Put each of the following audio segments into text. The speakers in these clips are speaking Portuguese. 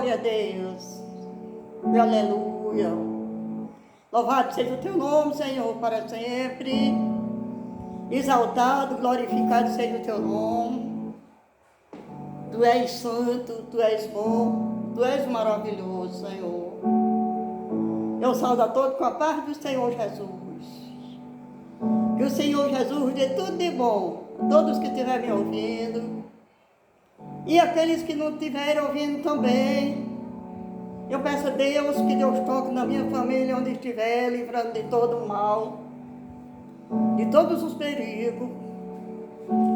Glória a Deus. Aleluia. Louvado seja o teu nome, Senhor, para sempre. Exaltado, glorificado seja o teu nome. Tu és santo, tu és bom, tu és maravilhoso, Senhor. Eu saúdo a todos com a paz do Senhor Jesus. Que o Senhor Jesus dê tudo de bom a todos que estiverem me ouvindo. E aqueles que não estiverem ouvindo também. Eu peço a Deus que Deus toque na minha família onde estiver, livrando de todo o mal, de todos os perigos.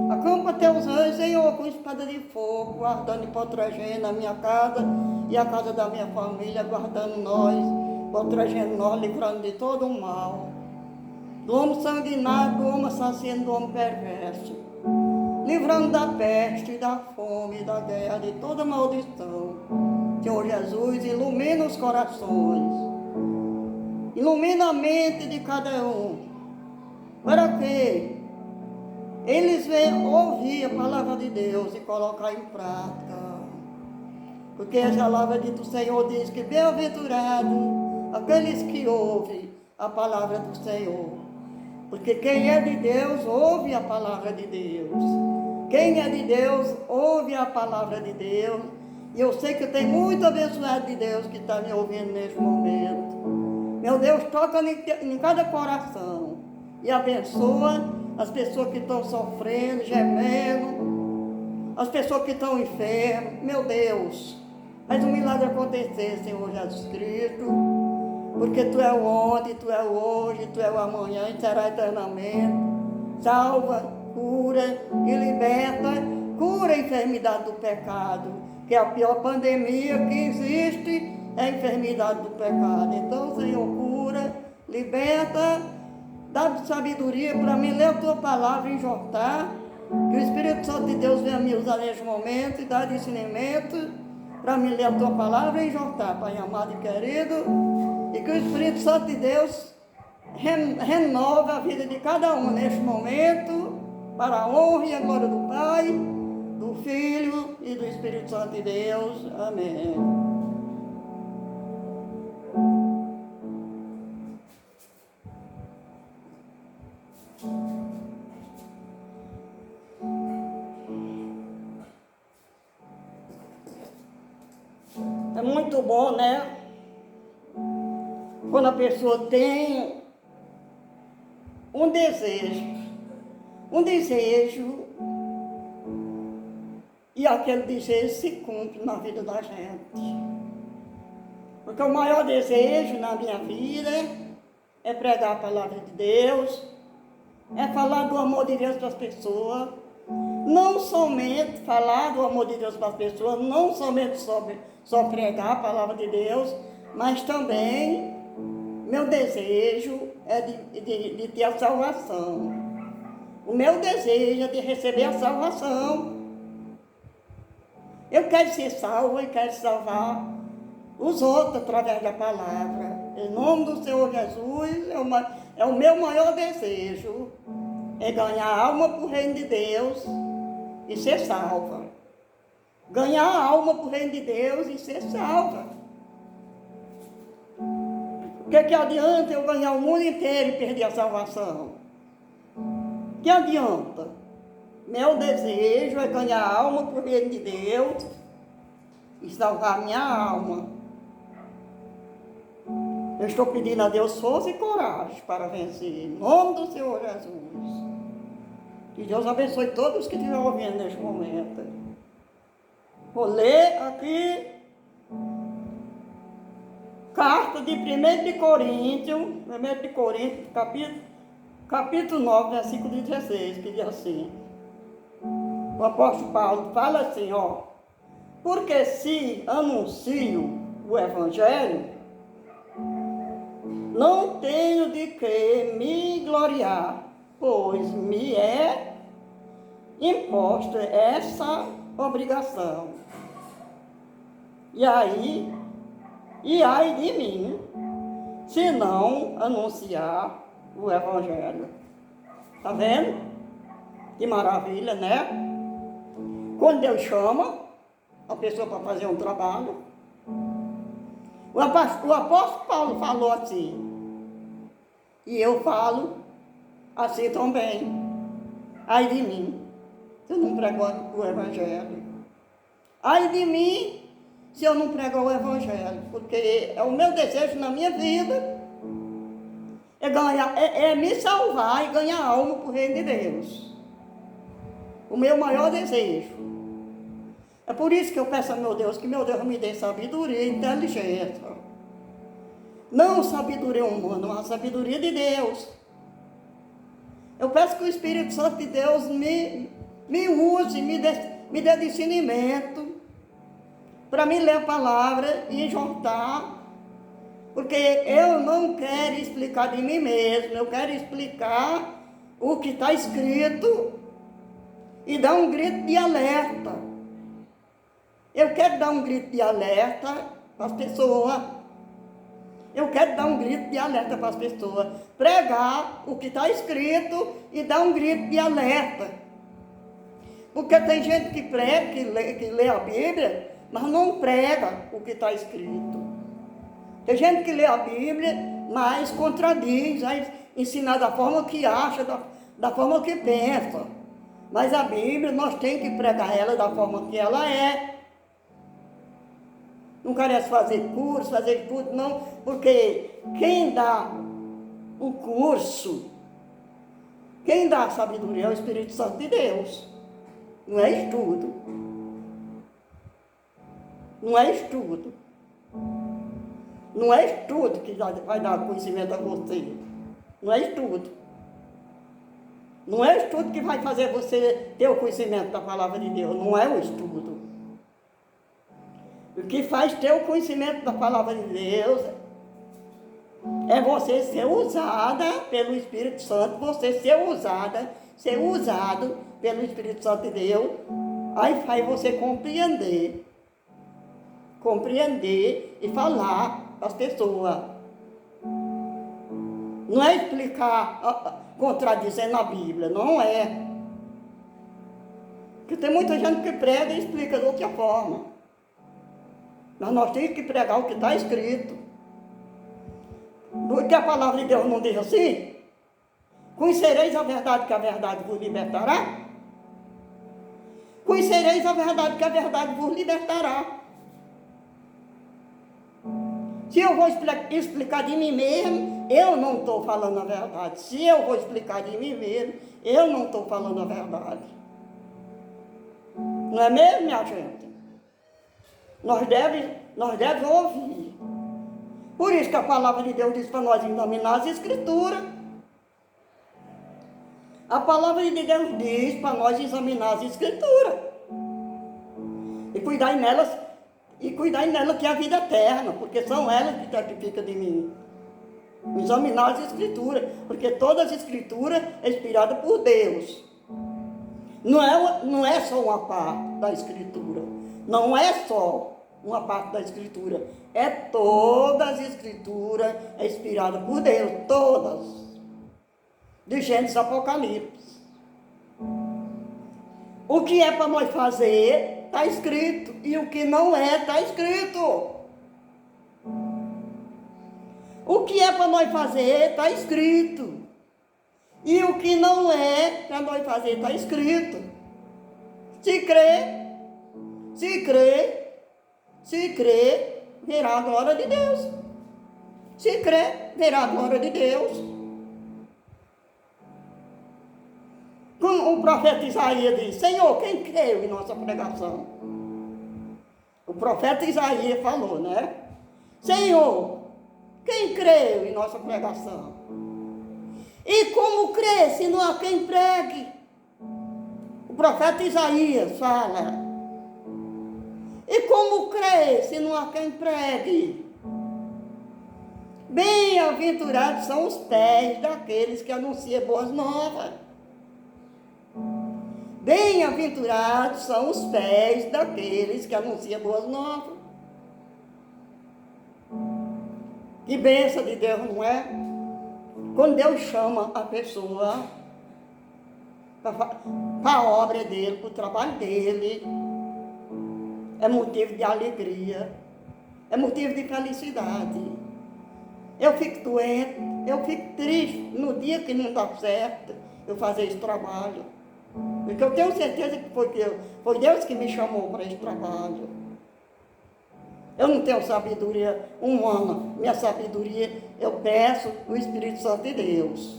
Acampa teus anjos, Senhor, com espada de fogo, guardando e protegendo a minha casa e a casa da minha família, guardando nós, protegendo nós, livrando de todo o mal. Do homem sanguinário, do homem assassino, do homem perverso. Livrando da peste, da fome, da guerra, de toda maldição. Senhor Jesus, ilumina os corações. Ilumina a mente de cada um. Para que eles venham ouvir a palavra de Deus e colocar em prática. Porque a palavra do Senhor diz que bem-aventurado aqueles que ouvem a palavra do Senhor. Porque quem é de Deus, ouve a palavra de Deus. Quem é de Deus, ouve a palavra de Deus. E eu sei que tem muito abençoado de Deus que está me ouvindo neste momento. Meu Deus, toca em cada coração. E abençoa as pessoas que estão sofrendo, gemendo. As pessoas que estão enfermas. Meu Deus, faz um milagre acontecer, Senhor Jesus Cristo. Porque Tu é o ontem, Tu é o hoje, Tu é o amanhã e será eternamente. Salva, cura e liberta. Cura a enfermidade do pecado, que é a pior pandemia que existe, é a enfermidade do pecado. Então, Senhor, cura, liberta, dá sabedoria para mim ler a Tua palavra e exortar. Que o Espírito Santo de Deus venha me usar neste momento e dar discernimento para mim ler a Tua palavra e exortar, Pai amado e querido. E que o Espírito Santo de Deus renove a vida de cada um neste momento, para a honra e a glória do Pai, do Filho e do Espírito Santo de Deus. Amém. É muito bom, né? Quando a pessoa tem um desejo, e aquele desejo se cumpre na vida da gente. Porque o maior desejo na minha vida é pregar a palavra de Deus, é falar do amor de Deus para as pessoas, não somente falar do amor de Deus para as pessoas, não somente só pregar a palavra de Deus, mas também meu desejo é de ter a salvação. O meu desejo é de receber a salvação. Eu quero ser salvo e quero salvar os outros através da palavra. Em nome do Senhor Jesus, é o meu maior desejo. É ganhar a alma para o reino de Deus e ser salva. Ganhar a alma para o reino de Deus e ser salva. O que adianta eu ganhar o mundo inteiro e perder a salvação? Que adianta? Meu desejo é ganhar a alma para o reino de Deus e salvar a minha alma. Eu estou pedindo a Deus força e coragem para vencer. Em nome do Senhor Jesus. Que Deus abençoe todos que estiverem ouvindo neste momento. Vou ler aqui carta de 1 de Coríntios, capítulo 9, versículo 16, que diz assim. O apóstolo Paulo fala assim, ó. Porque se anuncio o Evangelho, não tenho de que me gloriar, pois me é imposta essa obrigação. E ai de mim, se não anunciar o Evangelho. Tá vendo? Que maravilha, né? Quando Deus chama a pessoa para fazer um trabalho, O apóstolo Paulo falou assim, e eu falo assim também. Ai de mim, se eu não pregar o Evangelho. Ai de mim, se eu não pregar o Evangelho, porque é o meu desejo na minha vida, é me salvar e ganhar alma para o reino de Deus. O meu maior desejo. É por isso que eu peço a meu Deus, que meu Deus me dê sabedoria e inteligência. Não sabedoria humana, mas a sabedoria de Deus. Eu peço que o Espírito Santo de Deus me use, me dê discernimento para me ler a palavra e exortar, porque eu não quero explicar de mim mesmo, eu quero explicar o que está escrito e dar um grito de alerta. Eu quero dar um grito de alerta para as pessoas. Eu quero dar um grito de alerta para as pessoas. Pregar o que está escrito e dar um grito de alerta. Porque tem gente que prega, que lê a Bíblia, mas não prega o que está escrito. Tem gente que lê a Bíblia, mas contradiz, vai ensinar da forma que acha, da forma que pensa. Mas a Bíblia, nós temos que pregar ela da forma que ela é. Não quero fazer curso, fazer tudo, não, porque quem dá o curso, quem dá a sabedoria é o Espírito Santo de Deus. Não é estudo. Não é estudo. Não é estudo que vai dar conhecimento a você. Não é estudo. Não é estudo que vai fazer você ter o conhecimento da palavra de Deus. Não é o estudo. O que faz ter o conhecimento da palavra de Deus é você ser usada pelo Espírito Santo, você ser usado pelo Espírito Santo de Deus, aí faz você compreender e falar para as pessoas. Não é explicar contradizendo a Bíblia, não é. Porque tem muita gente que prega e explica de outra forma. Mas nós temos que pregar o que está escrito. Porque a palavra de Deus não diz assim? Conhecereis a verdade, que a verdade vos libertará? Conhecereis a verdade, que a verdade vos libertará. Se eu vou explicar de mim mesmo, eu não estou falando a verdade. Se eu vou explicar de mim mesmo, eu não estou falando a verdade. Não é mesmo, minha gente? Nós devemos ouvir. Por isso que a palavra de Deus diz para nós examinar as Escrituras. A palavra de Deus diz para nós examinar as Escrituras. E cuidar nelas que é a vida eterna, porque são elas que testificam de mim. Examinar as Escrituras, porque todas as Escrituras é inspirada por Deus. Não é só uma parte da Escritura. Não é só uma parte da Escritura. É todas as Escrituras é inspirada por Deus. Todas. De Gênesis a Apocalipse. O que é para nós fazer, está escrito. E o que não é, está escrito. O que é para nós fazer, está escrito. E o que não é para nós fazer, está escrito. Se crer, verá a glória de Deus. Se crer, verá a glória de Deus. Como o profeta Isaías diz: Senhor, quem creu em nossa pregação? O profeta Isaías falou, né? Senhor, quem creu em nossa pregação? E como crer se não há quem pregue? O profeta Isaías fala. E como crer se não há quem pregue? Bem-aventurados são os pés daqueles que anunciam boas novas. Bem-aventurados são os pés daqueles que anunciam boas novas. Que bênção de Deus, não é? Quando Deus chama a pessoa para a obra dele, para o trabalho dele, é motivo de alegria. É motivo de felicidade. Eu fico doente, eu fico triste no dia que não dá certo eu fazer esse trabalho. Porque eu tenho certeza que foi Deus que me chamou para esse trabalho. Eu não tenho sabedoria humana. Minha sabedoria, eu peço o Espírito Santo de Deus.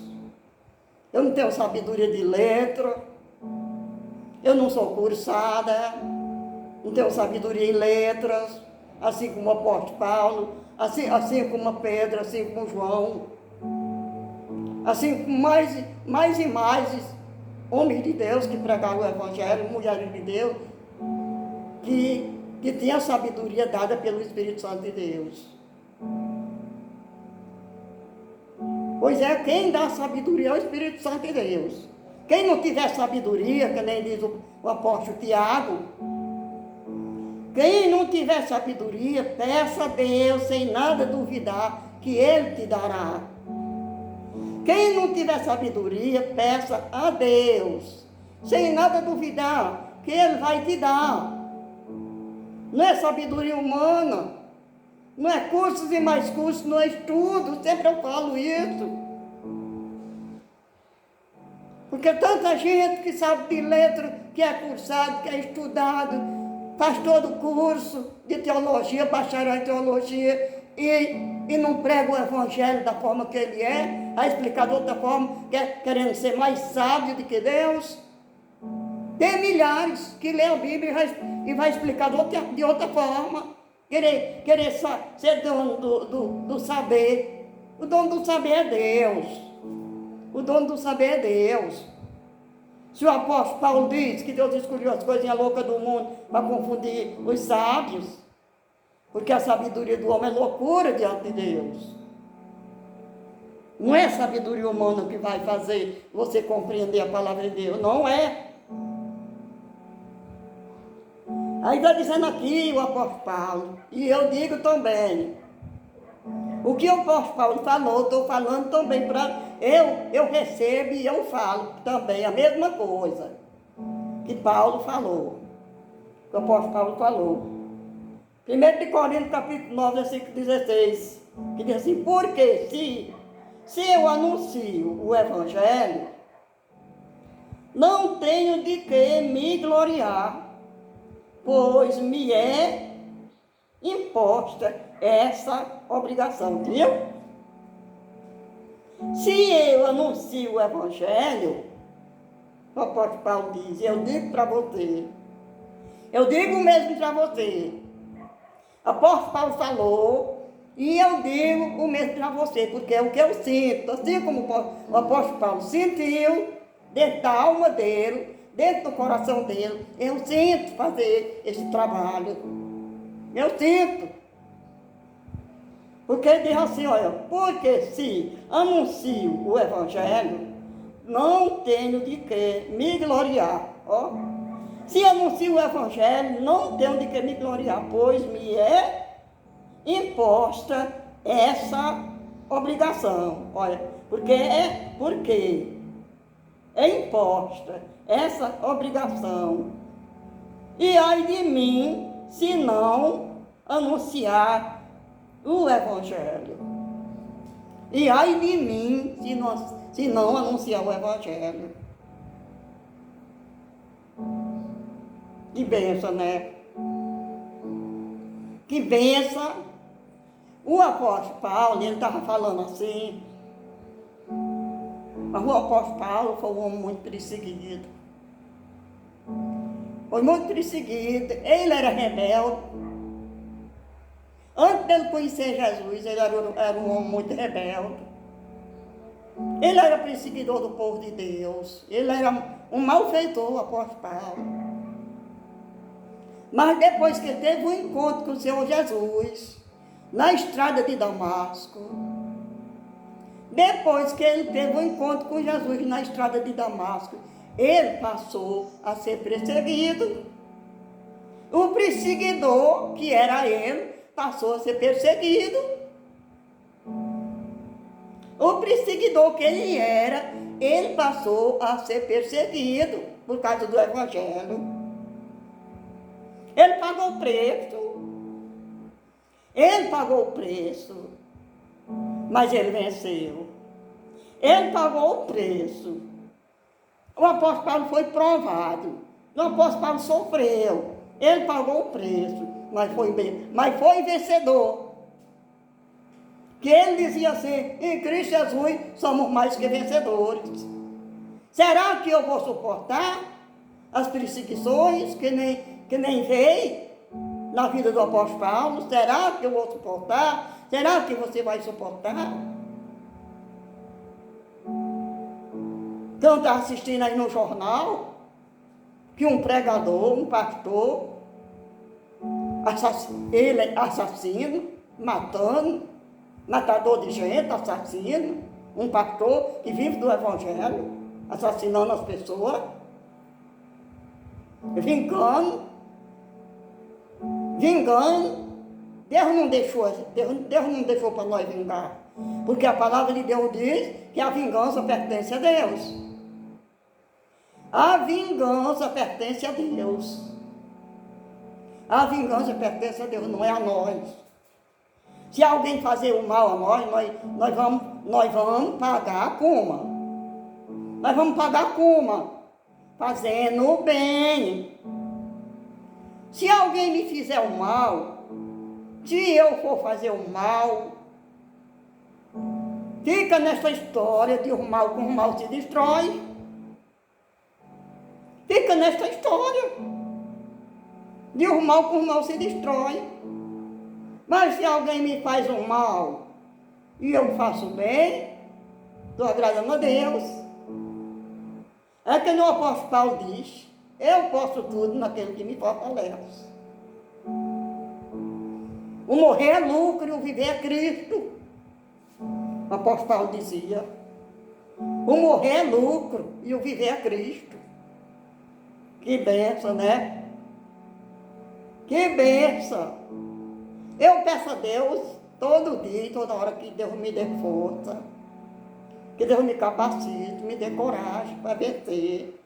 Eu não tenho sabedoria de letra. Eu não sou cursada. Não tenho sabedoria em letras. Assim como o apóstolo Paulo. Assim como Pedro, assim como João. Assim como mais e mais homens de Deus que pregaram o Evangelho, mulheres de Deus, que tinha a sabedoria dada pelo Espírito Santo de Deus. Pois é, quem dá sabedoria é o Espírito Santo de Deus. Quem não tiver sabedoria, que nem diz o apóstolo Tiago, quem não tiver sabedoria, peça a Deus sem nada duvidar, que Ele te dará. Quem não tiver sabedoria, peça a Deus, sem nada duvidar, que Ele vai te dar. Não é sabedoria humana, não é cursos e mais cursos, não é estudo, sempre eu falo isso. Porque tanta gente que sabe de letra, que é cursado, que é estudado, faz todo o curso de teologia, bacharel em teologia, e não prega o Evangelho da forma que ele é, a explicar de outra forma, querendo ser mais sábio do que Deus. Tem milhares que lê a Bíblia e vai explicar de outra forma, querer ser dono do saber. O dono do saber é Deus. O dono do saber é Deus. Se o apóstolo Paulo diz que Deus escolheu as coisinhas loucas do mundo para confundir os sábios, porque a sabedoria do homem é loucura diante de Deus. Não é a sabedoria humana que vai fazer você compreender a palavra de Deus, não é. Aí está dizendo aqui o apóstolo Paulo, e eu digo também, o que o apóstolo Paulo falou, estou falando também para eu recebo e eu falo também a mesma coisa que Paulo falou, que o apóstolo Paulo falou. 1 Coríntios capítulo 9, versículo 16, que diz assim, porque se eu anuncio o Evangelho, não tenho de que me gloriar, pois me é imposta essa obrigação, viu? Se eu anuncio o Evangelho, o apóstolo Paulo diz, eu digo para você, eu digo mesmo para você, o apóstolo Paulo falou, e eu digo o mesmo para você, porque é o que eu sinto, assim como o apóstolo Paulo sentiu, dentro da alma dele, dentro do coração dele, eu sinto fazer esse trabalho, eu sinto. Porque ele diz assim, olha, porque se anuncio o Evangelho, não tenho de que me gloriar, ó. Se anuncio o Evangelho, não tenho de que me gloriar, pois me é imposta essa obrigação, olha, porque é imposta essa obrigação. E ai de mim, se não anunciar o Evangelho. E ai de mim, se não anunciar o Evangelho. Que benção, né? Que benção. O apóstolo Paulo, ele estava falando assim. Mas o apóstolo Paulo foi um homem muito perseguido. Foi muito perseguido. Ele era rebelde. Antes dele conhecer Jesus, ele era um homem muito rebelde. Ele era perseguidor do povo de Deus. Ele era um malfeitor, o apóstolo Paulo. Mas depois que ele teve um encontro com o Senhor Jesus, na estrada de Damasco, depois que ele teve um encontro com Jesus na estrada de Damasco, ele passou a ser perseguido. O perseguidor, que era ele, passou a ser perseguido. O perseguidor que ele era, ele passou a ser perseguido por causa do Evangelho. Ele pagou o preço. Ele pagou o preço, mas ele venceu. Ele pagou o preço. O apóstolo Paulo foi provado. O apóstolo Paulo sofreu. Ele pagou o preço, mas foi vencedor. Que ele dizia assim, em Cristo Jesus somos mais que vencedores. Será que eu vou suportar as perseguições que nem veio na vida do apóstolo Paulo? Será que eu vou suportar? Será que você vai suportar? Então está assistindo aí no jornal que um pregador, um pastor, ele é assassino, matador de gente, assassino, um pastor que vive do evangelho, assassinando as pessoas, vingando. Deus não deixou para nós vingar, porque a palavra de Deus diz que a vingança pertence a Deus. A vingança pertence a Deus. A vingança pertence a Deus, não é a nós. Se alguém fazer o mal a nós vamos pagar como? Nós vamos pagar como? Fazendo o bem. Se alguém me fizer o mal, se eu for fazer o mal, fica nessa história de o mal com o mal se destrói. Fica nessa história de o mal com o mal se destrói. Mas se alguém me faz um mal e eu faço bem, estou agradando a Deus. É que o apóstolo Paulo diz, eu posso tudo naquele que me fortalece. O morrer é lucro e o viver é Cristo. O apóstolo Paulo dizia, o morrer é lucro e o viver é Cristo. Que bênção, né? Que bênção! Eu peço a Deus todo dia e toda hora que Deus me dê força, que Deus me capacite, me dê coragem para vencer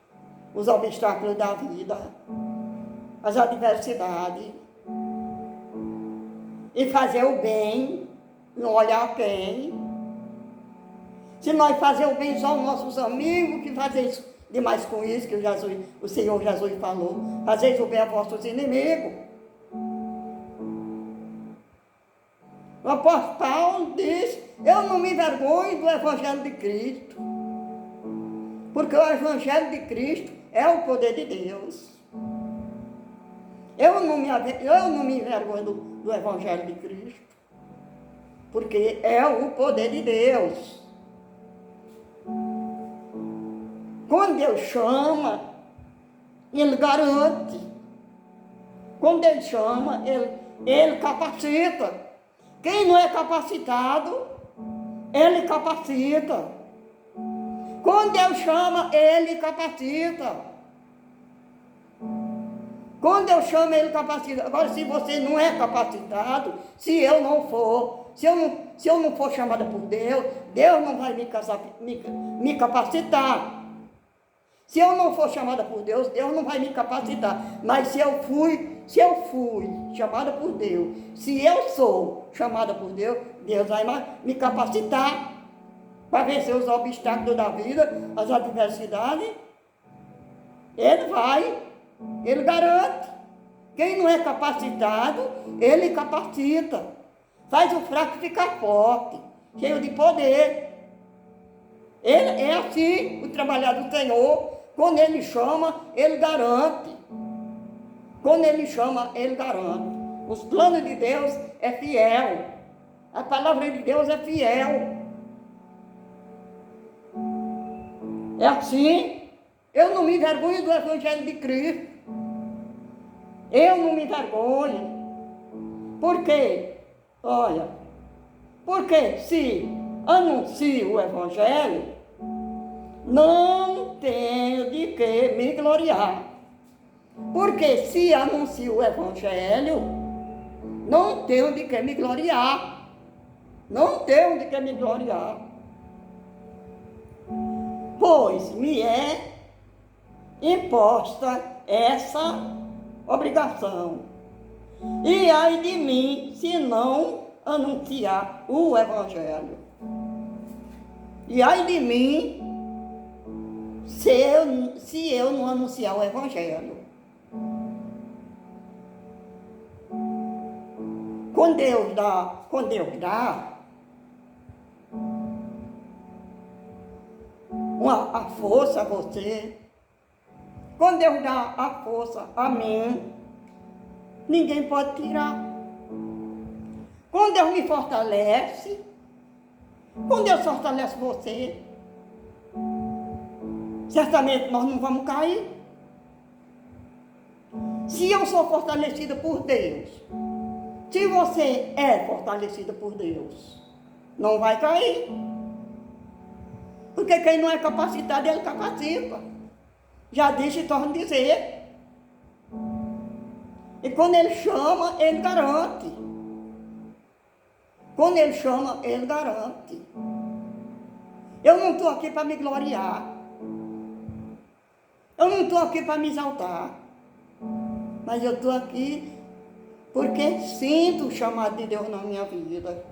os obstáculos da vida, as adversidades, e fazer o bem, não olhar quem. Se nós fazer o bem só aos nossos amigos, que fazer isso demais com isso, que o Senhor Jesus falou, fazeis o bem a vossos inimigos. O apóstolo Paulo diz, eu não me envergonho do Evangelho de Cristo, porque o Evangelho de Cristo é o poder de Deus. Eu não me envergonho do Evangelho de Cristo, porque é o poder de Deus. Quando Deus chama, Ele garante. Quando Ele chama, Ele capacita. Quem não é capacitado, Ele capacita. Quando Deus chama, Ele capacita. Quando Deus chama, Ele capacita. Agora, se você não é capacitado, se eu não for chamada por Deus, Deus não vai me capacitar. Se eu não for chamada por Deus, Deus não vai me capacitar. Mas se eu fui chamada por Deus, se eu sou chamada por Deus, Deus vai me capacitar para vencer os obstáculos da vida, as adversidades. Ele garante. Quem não é capacitado, Ele capacita. Faz o fraco ficar forte, cheio de poder. É assim o trabalhar do Senhor. Quando Ele chama, Ele garante. Quando Ele chama, Ele garante. Os planos de Deus é fiel. A palavra de Deus é fiel. É assim. Eu não me envergonho do Evangelho de Cristo. Eu não me envergonho. Por quê? Olha, porque se anuncio o Evangelho, não tenho de que me gloriar. Porque se anuncio o Evangelho, não tenho de que me gloriar. Não tenho de que me gloriar. Pois me é imposta essa obrigação. E ai de mim, se não anunciar o Evangelho. E ai de mim, se eu não anunciar o Evangelho. Quando Deus dá a força a você, quando Deus dá a força a mim, ninguém pode tirar. Quando Deus me fortalece, quando Deus fortalece você, certamente nós não vamos cair. Se eu sou fortalecida por Deus, se você é fortalecida por Deus, não vai cair. Porque quem não é capacitado, ele capacita. Já disse e torna a dizer. E quando ele chama, ele garante. Quando ele chama, ele garante. Eu não estou aqui para me gloriar. Eu não estou aqui para me exaltar. Mas eu estou aqui porque sinto o chamado de Deus na minha vida.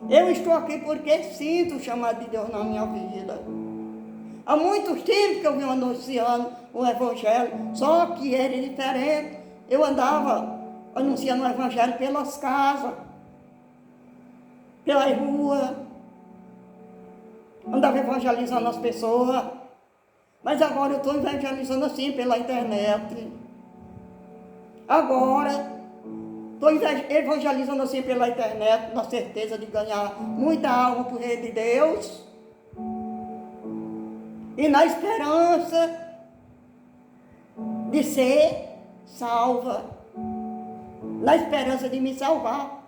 Eu estou aqui porque sinto o chamado de Deus na minha vida. Há muito tempo que eu venho anunciando o Evangelho, só que era diferente. Eu andava anunciando o Evangelho pelas casas, pelas ruas, andava evangelizando as pessoas. Mas agora eu estou evangelizando assim pela internet. Agora estou evangelizando assim pela internet, na certeza de ganhar muita alma para o reino de Deus. E na esperança de ser salva. Na esperança de me salvar.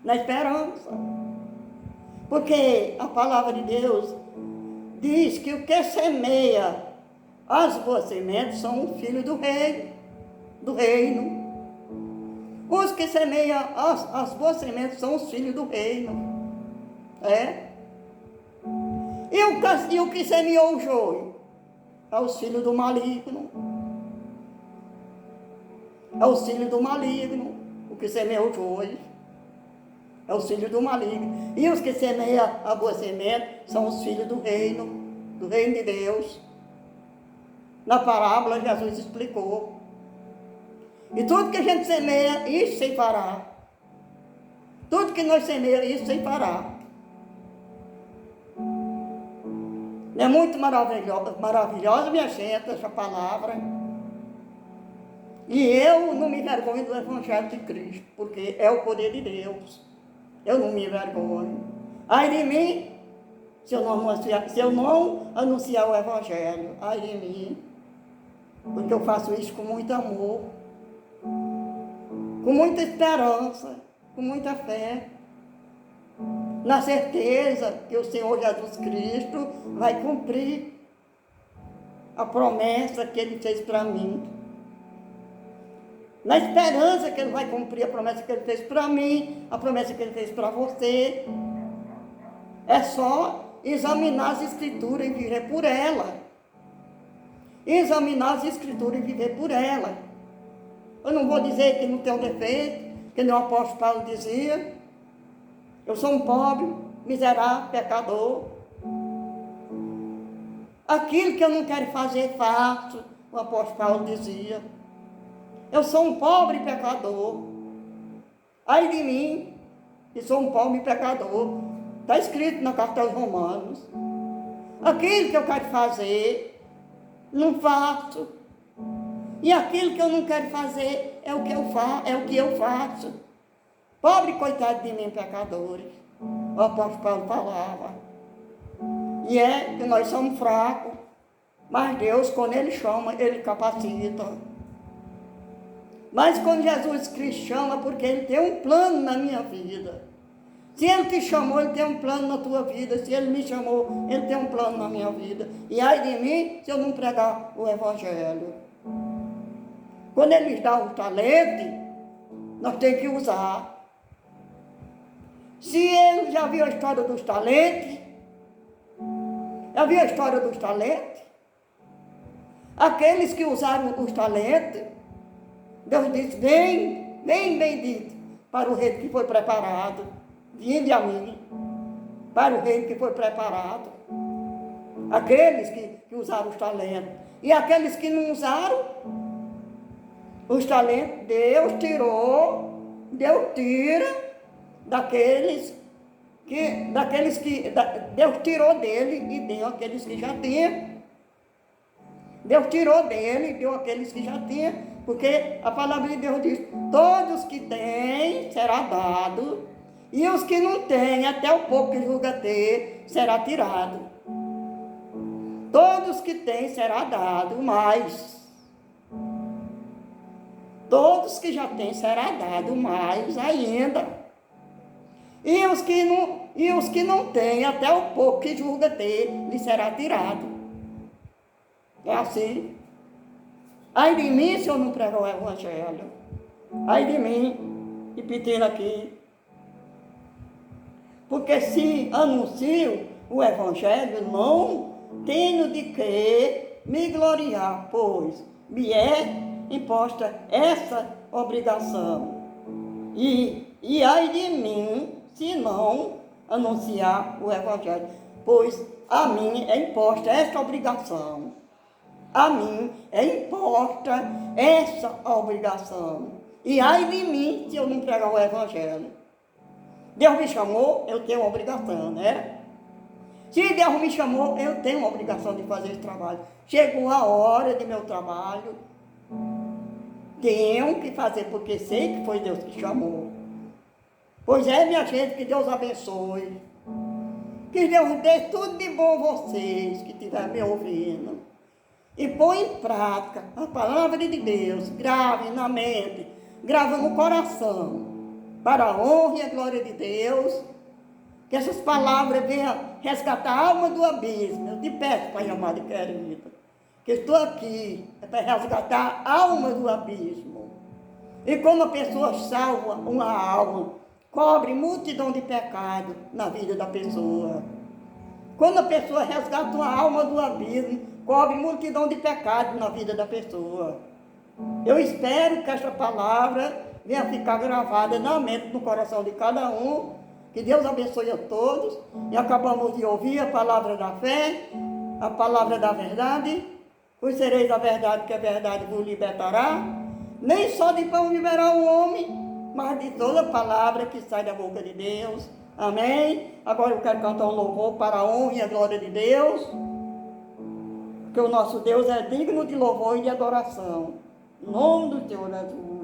Na esperança. Porque a palavra de Deus diz que o que semeia as boas sementes são os filhos do reino. Os que semeiam as boas sementes são os filhos do reino. E o que semeou o joio? É os filhos do maligno. É os filhos do maligno. O que semeou o joio é os filhos do maligno. E os que semeiam a boa semente são os filhos do reino de Deus. Na parábola, Jesus explicou. E tudo que a gente semeia, isso sem parar. Tudo que nós semeamos, isso sem parar. É muito maravilhosa, minha gente, essa palavra. E eu não me envergonho do Evangelho de Cristo, porque é o poder de Deus. Eu não me envergonho. Ai de mim, se eu não anunciar o Evangelho. Ai de mim, porque eu faço isso com muito amor, com muita esperança, com muita fé, na certeza que o Senhor Jesus Cristo vai cumprir a promessa que Ele fez para mim. Na esperança que Ele vai cumprir a promessa que Ele fez para mim, a promessa que Ele fez para você. É só examinar as Escrituras e viver por ela. Examinar as Escrituras e viver por ela. Eu não vou dizer que não tem um defeito, que nem o apóstolo Paulo dizia. Eu sou um pobre, miserável, pecador. Aquilo que eu não quero fazer, faço, o apóstolo Paulo dizia. Eu sou um pobre pecador. Ai de mim, que sou um pobre pecador. Está escrito na carta aos Romanos. Aquilo que eu quero fazer, não faço. E aquilo que eu não quero fazer é o que eu faço. Pobre coitado de mim, pecadores. O apóstolo Paulo falava. E é que nós somos fracos. Mas Deus, quando Ele chama, Ele capacita. Mas quando Jesus Cristo chama, porque Ele tem um plano na minha vida. Se Ele te chamou, Ele tem um plano na tua vida. Se Ele me chamou, Ele tem um plano na minha vida. E ai de mim, se eu não pregar o Evangelho. Quando Ele nos dá um talento, nós temos que usar. Se Ele já viu a história dos talentos, já viu a história dos talentos? Aqueles que usaram os talentos, Deus disse, vem, vem bendito, para o reino que foi preparado. Vinde a mim, para o reino que foi preparado. Aqueles que usaram os talentos. E aqueles que não usaram os talentos, Deus tira daqueles que Deus tirou dele e deu aqueles que já tinham. Deus tirou dele e deu aqueles que já tinham, porque a palavra de Deus diz, todos que têm será dado, e os que não têm, até o pouco que julga ter, será tirado. Todos que têm será dado mais. Todos que já têm será dado mais ainda. E os que não têm, até o pouco que julga ter, lhe será tirado. É assim. Ai de mim se eu não pregar o Evangelho. Ai de mim, repetindo aqui. Porque se anuncio o Evangelho, não tenho de que me gloriar, pois me é imposta essa obrigação. E ai de mim, se não anunciar o Evangelho, pois a mim é imposta essa obrigação. A mim é imposta essa obrigação. E ai de mim, se eu não pregar o Evangelho. Deus me chamou, eu tenho uma obrigação, né? Se Deus me chamou, eu tenho a obrigação de fazer esse trabalho. Chegou a hora de meu trabalho, tenho que fazer, porque sei que foi Deus que chamou. Pois é, minha gente, que Deus abençoe. Que Deus dê tudo de bom a vocês que estiverem me ouvindo. E põe em prática a palavra de Deus, grave na mente, grave no coração, para a honra e a glória de Deus. Que essas palavras venham resgatar a alma do abismo. Eu te peço, Pai amado e querido, que estou aqui para resgatar a alma do abismo. E como a pessoa salva uma alma, cobre multidão de pecado na vida da pessoa. Quando a pessoa resgata uma alma do abismo, cobre multidão de pecado na vida da pessoa. Eu espero que esta palavra venha ficar gravada na mente, no coração de cada um. Que Deus abençoe a todos. E acabamos de ouvir a palavra da fé, a palavra da verdade. Conhecereis a verdade, que a verdade vos libertará. Nem só de pão viverá o homem, mas de toda palavra que sai da boca de Deus. Amém? Agora eu quero cantar um louvor para a honra e a glória de Deus. Porque o nosso Deus é digno de louvor e de adoração. Em nome do Senhor Jesus.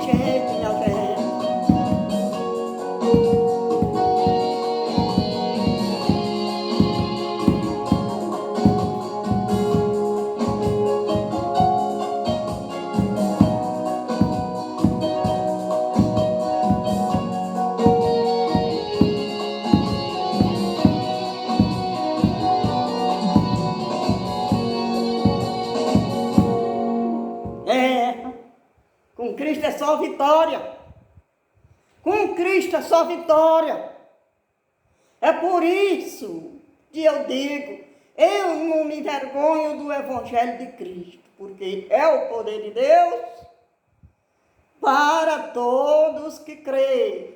jeito, minha gente. Com Cristo é só vitória. Com Cristo é só vitória. É por isso que eu digo, eu não me envergonho do Evangelho de Cristo, porque é o poder de Deus para todos que creem.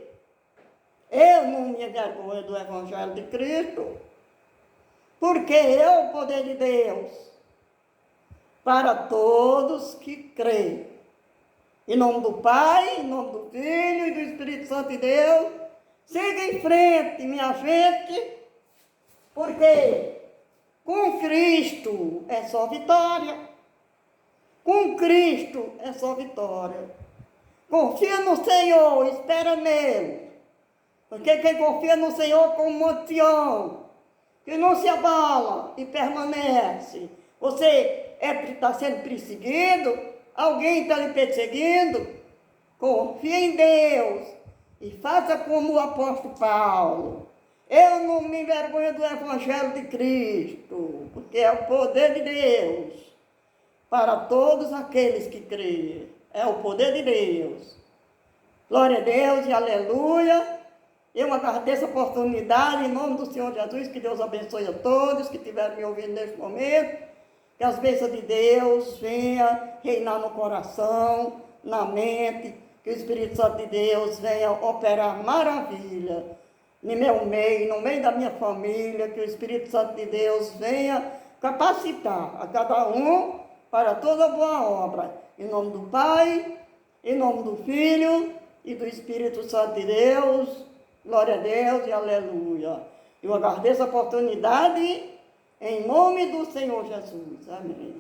Eu não me envergonho do Evangelho de Cristo, porque é o poder de Deus para todos que creem. Em nome do Pai, em nome do Filho e do Espírito Santo de Deus, siga em frente, minha gente, porque com Cristo é só vitória. Com Cristo é só vitória. Confia no Senhor, espera nele. Porque quem confia no Senhor como Monte Sião, que não se abala e permanece. Você está sendo perseguido, alguém está lhe perseguindo, confia em Deus e faça como o apóstolo Paulo. Eu não me envergonho do Evangelho de Cristo, porque é o poder de Deus para todos aqueles que creem. É o poder de Deus. Glória a Deus e aleluia. Eu agradeço a oportunidade, em nome do Senhor Jesus, que Deus abençoe a todos que estiverem me ouvindo neste momento. Que as bênçãos de Deus venha reinar no coração, na mente, que o Espírito Santo de Deus venha operar maravilha no meu meio, no meio da minha família, que o Espírito Santo de Deus venha capacitar a cada um para toda boa obra. Em nome do Pai, em nome do Filho e do Espírito Santo de Deus. Glória a Deus e aleluia. Eu agradeço a oportunidade em nome do Senhor Jesus. Amém.